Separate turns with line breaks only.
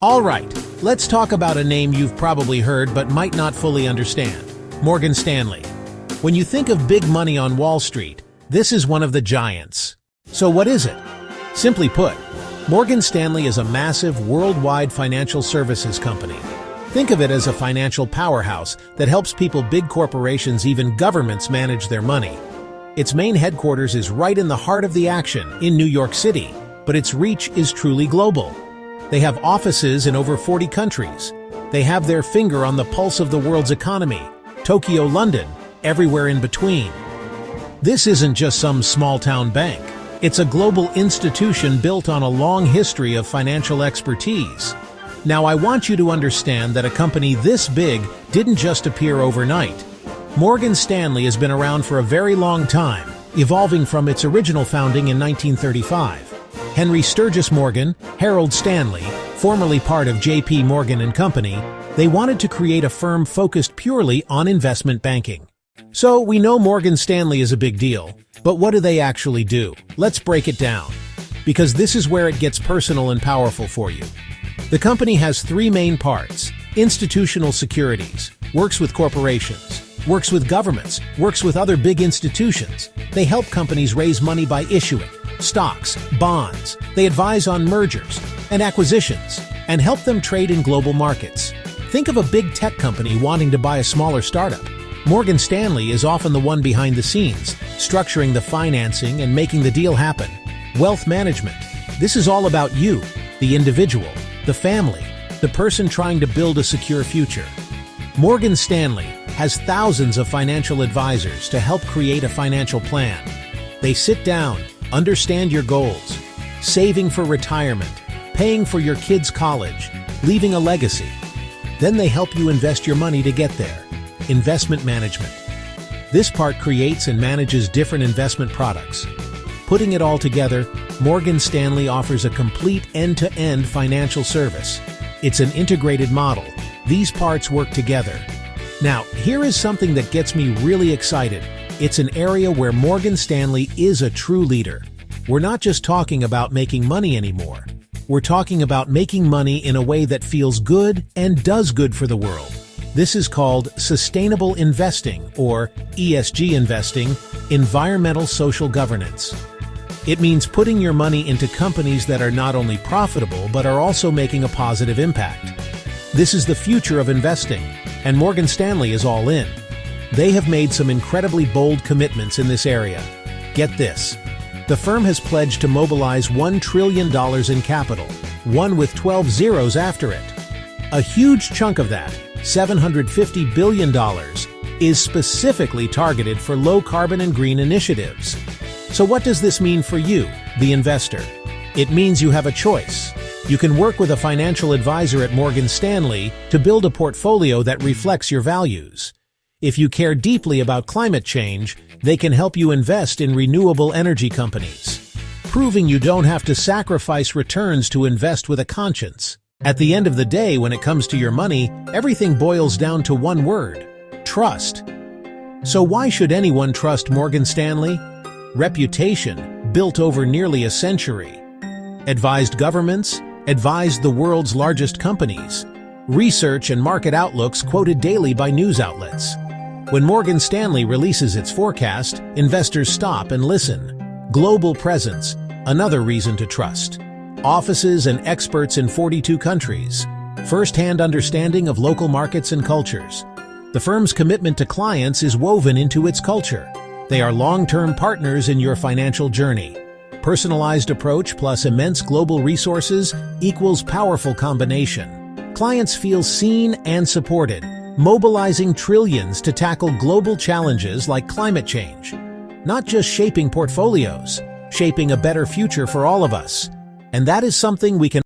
All right, let's talk about a name you've probably heard but might not fully understand. Morgan Stanley. When you think of big money on Wall Street, this is one of the giants. So what is it? Simply put, Morgan Stanley is a massive worldwide financial services company. Think of it as a financial powerhouse that helps people, big corporations, even governments manage their money. Its main headquarters is right in the heart of the action, in New York City, but its reach is truly global. They have offices in over 40 countries. They have their finger on the pulse of the world's economy, Tokyo, London, everywhere in between. This isn't just some small-town bank. It's a global institution built on a long history of financial expertise. Now, I want you to understand that a company this big didn't just appear overnight. Morgan Stanley has been around for a very long time, evolving from its original founding in 1935. Henry Sturgis Morgan, Harold Stanley, formerly part of J.P. Morgan & Company, they wanted to create a firm focused purely on investment banking. So we know Morgan Stanley is a big deal, but what do they actually do? Let's break it down, because this is where it gets personal and powerful for you. The company has three main parts: institutional securities, works with corporations, works with governments, works with other big institutions. They help companies raise money by issuing stocks, bonds. They advise on mergers and acquisitions and help them trade in global markets. Think of a big tech company wanting to buy a smaller startup. Morgan Stanley is often the one behind the scenes, structuring the financing and making the deal happen. Wealth management. This is all about you, the individual, the family, the person trying to build a secure future. Morgan Stanley has thousands of financial advisors to help create a financial plan. They sit down, understand your goals, saving for retirement, paying for your kids' college, leaving a legacy. Then they help you invest your money to get there. Investment management. This part creates and manages different investment products. Putting it all together, Morgan Stanley offers a complete end-to-end financial service. It's an integrated model. These parts work together. Now, here is something that gets me really excited. It's an area where Morgan Stanley is a true leader. We're not just talking about making money anymore. We're talking about making money in a way that feels good and does good for the world. This is called sustainable investing, or ESG investing, environmental social governance. It means putting your money into companies that are not only profitable but are also making a positive impact. This is the future of investing, and Morgan Stanley is all in. They have made some incredibly bold commitments in this area. Get this. The firm has pledged to mobilize $1 trillion in capital, one with 12 zeros after it. A huge chunk of that, $750 billion, is specifically targeted for low-carbon and green initiatives. So what does this mean for you, the investor? It means you have a choice. You can work with a financial advisor at Morgan Stanley to build a portfolio that reflects your values. If you care deeply about climate change, they can help you invest in renewable energy companies, proving you don't have to sacrifice returns to invest with a conscience. At the end of the day, when it comes to your money, everything boils down to one word: trust. So why should anyone trust Morgan Stanley? Reputation, built over nearly a century. Advised governments, advised the world's largest companies. Research and market outlooks quoted daily by news outlets. When Morgan Stanley releases its forecast, investors stop and listen. Global presence, another reason to trust. Offices and experts in 42 countries. First-hand understanding of local markets and cultures. The firm's commitment to clients is woven into its culture. They are long-term partners in your financial journey. Personalized approach plus immense global resources equals powerful combination. Clients feel seen and supported, mobilizing trillions to tackle global challenges like climate change. Not just shaping portfolios, shaping a better future for all of us. And that is something we can